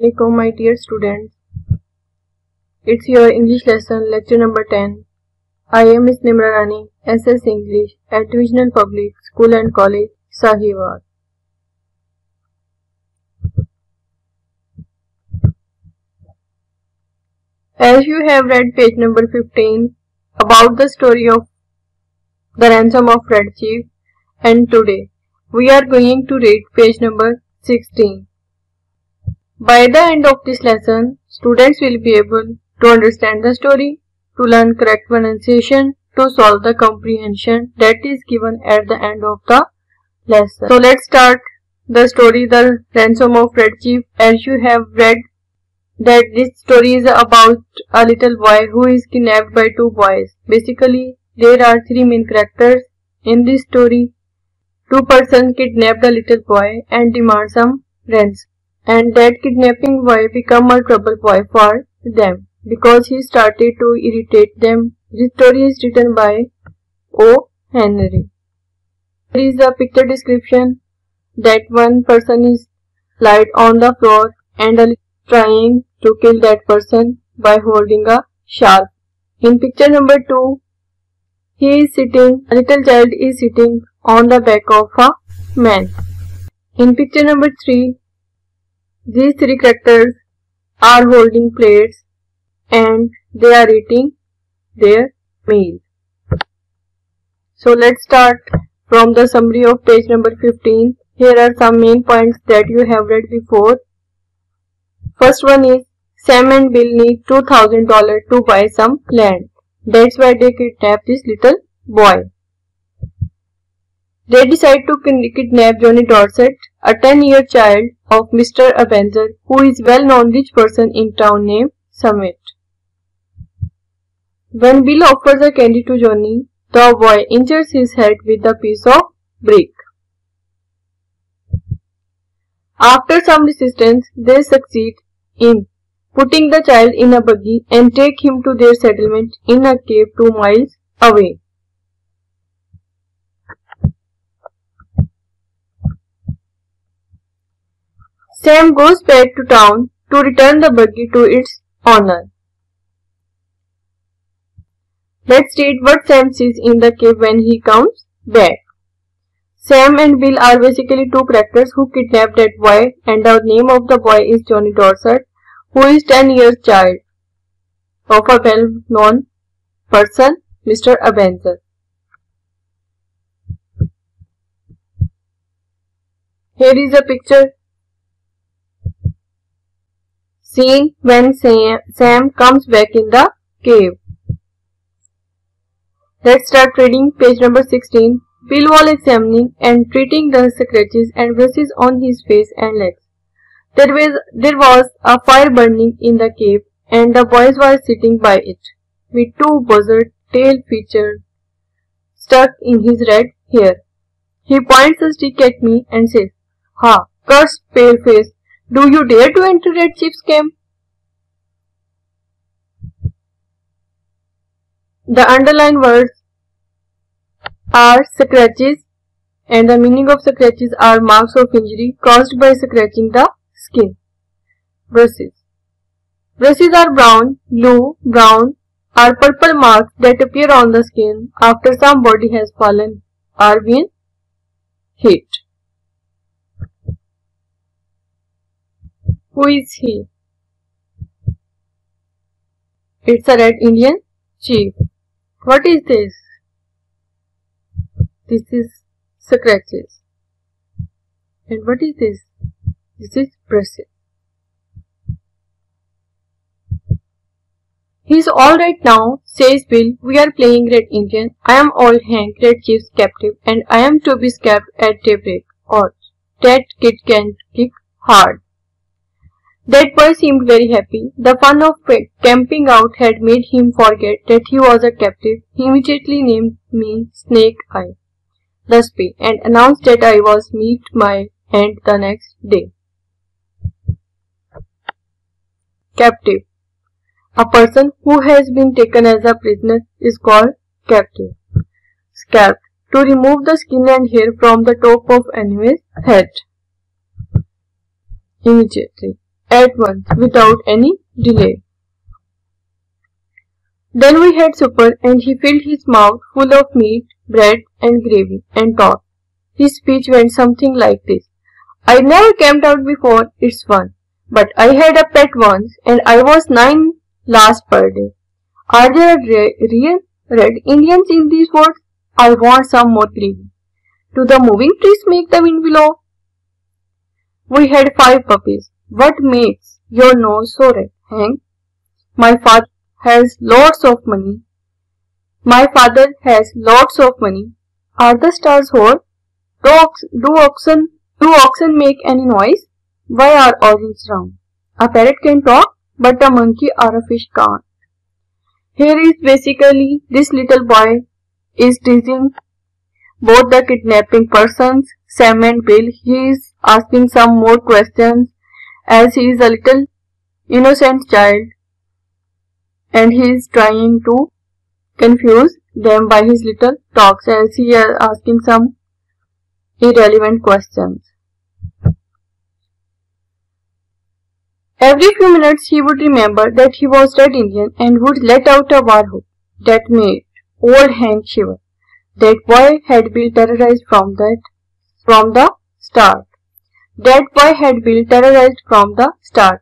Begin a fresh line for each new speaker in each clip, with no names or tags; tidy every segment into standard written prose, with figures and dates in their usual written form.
Assalamualaikum my dear students. It's your English lesson lecture number 10. I am Miss Nimra Rani, SS English at Divisional Public School and College, Sahiwal. As you have read page number 15 about the story of the ransom of Red Chief, and today we are going to read page number 16. By the end of this lesson, students will be able to understand the story, to learn correct pronunciation, to solve the comprehension that is given at the end of the lesson. So let's start the story, the ransom of Red Chief. As you have read that this story is about a little boy who is kidnapped by two boys. Basically, there are three main characters in this story. Two persons kidnapped a little boy and demand some ransom. And that kidnapping boy become a trouble boy for them because he started to irritate them. This story is written by O. Henry. There is a picture description that one person is laid on the floor and trying to kill that person by holding a sharp. In picture number 2, a little child is sitting on the back of a man. In picture number 3, these three characters are holding plates and they are eating their meal. So let's start from the summary of page number 15. Here are some main points that you have read before. First one is Sam and Bill need $2,000 to buy some land. That's why they kidnap this little boy. They decide to kidnap Johnny Dorset, a 10-year child of Mr. Avenger, who is well-known rich person in town named Summit. When Bill offers a candy to Johnny, the boy injures his head with a piece of brick. After some resistance, they succeed in putting the child in a buggy and take him to their settlement in a cave 2 miles away. Sam goes back to town to return the buggy to its owner. Let's read what Sam sees in the cave when he comes back. Sam and Bill are basically two characters who kidnapped that boy, and the name of the boy is Johnny Dorset, who is 10 years child of a well-known person, Mr. Avenger. Here is a picture scene when Sam comes back in the cave. Let's start reading page number 16. Bill was examining and treating the scratches and bruises on his face and legs. There was a fire burning in the cave and the boys were sitting by it, with two buzzard tail features stuck in his red hair. He points a stick at me and says, "Ha, cursed paleface! Do you dare to enter Red Chief's camp?" The underlined words are scratches, and the meaning of scratches are marks of injury caused by scratching the skin. Bruises. Bruises are brown, blue, brown, or purple marks that appear on the skin after somebody has fallen or been hit. Who is he? It's a Red Indian Chief. What is this? This is scratches. And what is this? This is bruises. He's alright now, says Bill. We are playing Red Indian. I am old Hank, Red Chief's captive, and I am to be scalped at daybreak. Or that kid can kick hard. That boy seemed very happy. The fun of camping out had made him forget that he was a captive. He immediately named me Snake Eye, the spy, and announced that I was meet my end the next day. Captive. A person who has been taken as a prisoner is called captive. Scalped. To remove the skin and hair from the top of enemy's head. Immediately. at once without any delay. Then we had supper and he filled his mouth full of meat, bread and gravy and talked. His speech went something like this. I never camped out before, it's fun. But I had a pet once and I was 9 last per day. Are there real red Indians in these woods? I want some more gravy. Do the moving trees make the wind blow? We had 5 puppies. What makes your nose so red, Hank? My father has lots of money. Are the stars whole? Do oxen make any noise? Why are oranges round? A parrot can talk, but a monkey or a fish can't. Here is basically this little boy is teasing both the kidnapping persons, Sam and Bill. He is asking some more questions as he is a little innocent child and he is trying to confuse them by his little talks as he is asking some irrelevant questions. Every few minutes he would remember that he was Red Indian and would let out a war whoop that made old Hank shiver. That boy had been terrorized from the start.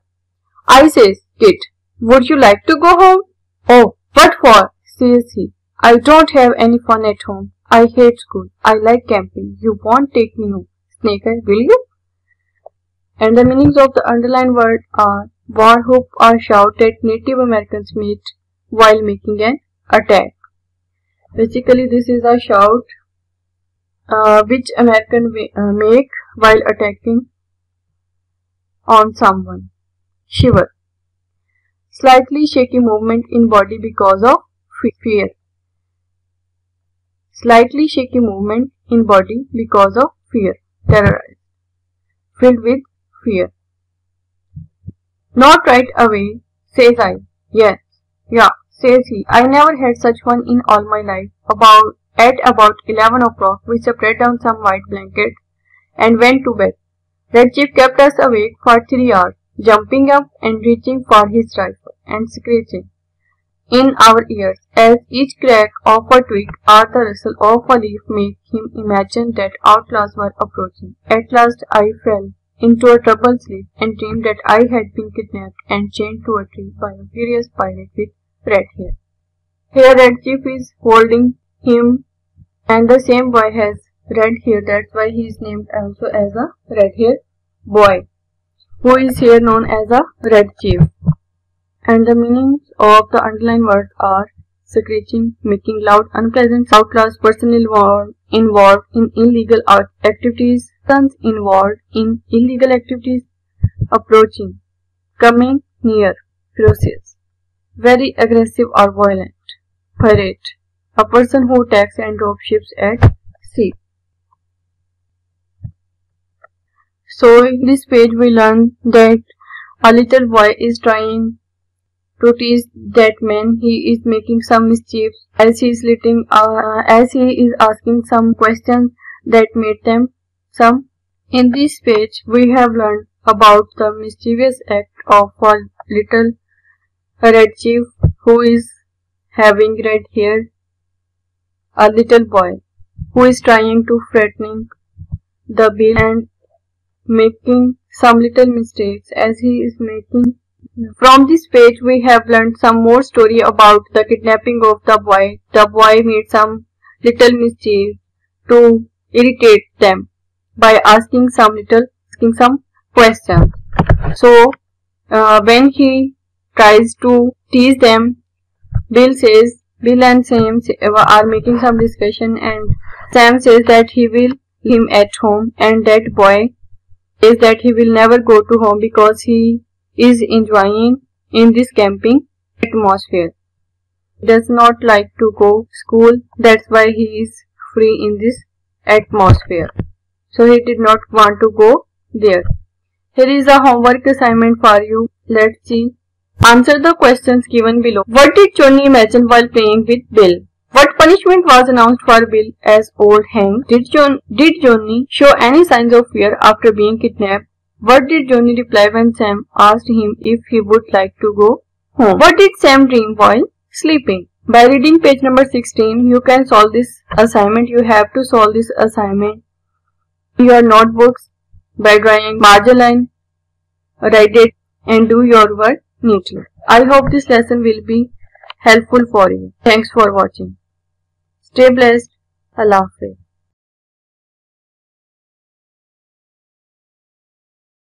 I says, Kid, would you like to go home? Oh, what for? Says he. I don't have any fun at home. I hate school. I like camping. You won't take me home. Snaker, will you? And the meanings of the underlined word are war whoop or shout that Native Americans made while making an attack. Basically, this is a shout which Americans make while attacking on someone. Shiver. Slightly shaky movement in body because of fear. Slightly shaky movement in body because of fear. Terrorized. Filled with fear. Not right away, says I. Yes. Yeah, says he. I never had such fun in all my life. At about 11 o'clock, we spread down some white blankets and went to bed. Red Chief kept us awake for 3 hours, jumping up and reaching for his rifle and screeching in our ears as each crack of a twig or the rustle of a leaf made him imagine that outlaws were approaching. At last I fell into a troubled sleep and dreamed that I had been kidnapped and chained to a tree by a furious pirate with red hair. Here Red Chief is holding him and the same boy has red hair, that's why he is named also as a red hair boy, who is here known as a Red Chief. And the meanings of the underlined words are screeching, making loud, unpleasant, outlaws, person involved in illegal activities, sons involved in illegal activities, approaching, coming near, ferocious, very aggressive or violent, pirate, a person who attacks and robs ships at sea. So in this page we learn that a little boy is trying to tease that man. He is making some mischief as he is asking some questions that made them some. In this page we have learned about the mischievous act of a little Red Chief who is having red hair, a little boy who is trying to threatening the bill and making some little mistakes as he is making. From this page we have learned some more story about the kidnapping of the boy. The boy made some little mischief to irritate them by asking some questions. So when he tries to tease them, Bill and Sam are making some discussion and Sam says that he will leave him at home and that boy says that he will never go to home because he is enjoying in this camping atmosphere. He does not like to go school, that's why he is free in this atmosphere. So he did not want to go there. Here is a homework assignment for you. Let's see. Answer the questions given below. What did Johnny imagine while playing with Bill? What punishment was announced for Bill as old Hank? Did Johnny show any signs of fear after being kidnapped? What did Johnny reply when Sam asked him if he would like to go home? What did Sam dream while sleeping? By reading page number 16, you can solve this assignment. You have to solve this assignment in your notebooks by drawing margin line, write it and do your work neatly. I hope this lesson will be helpful for you. Thanks for watching. Stay blessed. Allah Hafiz.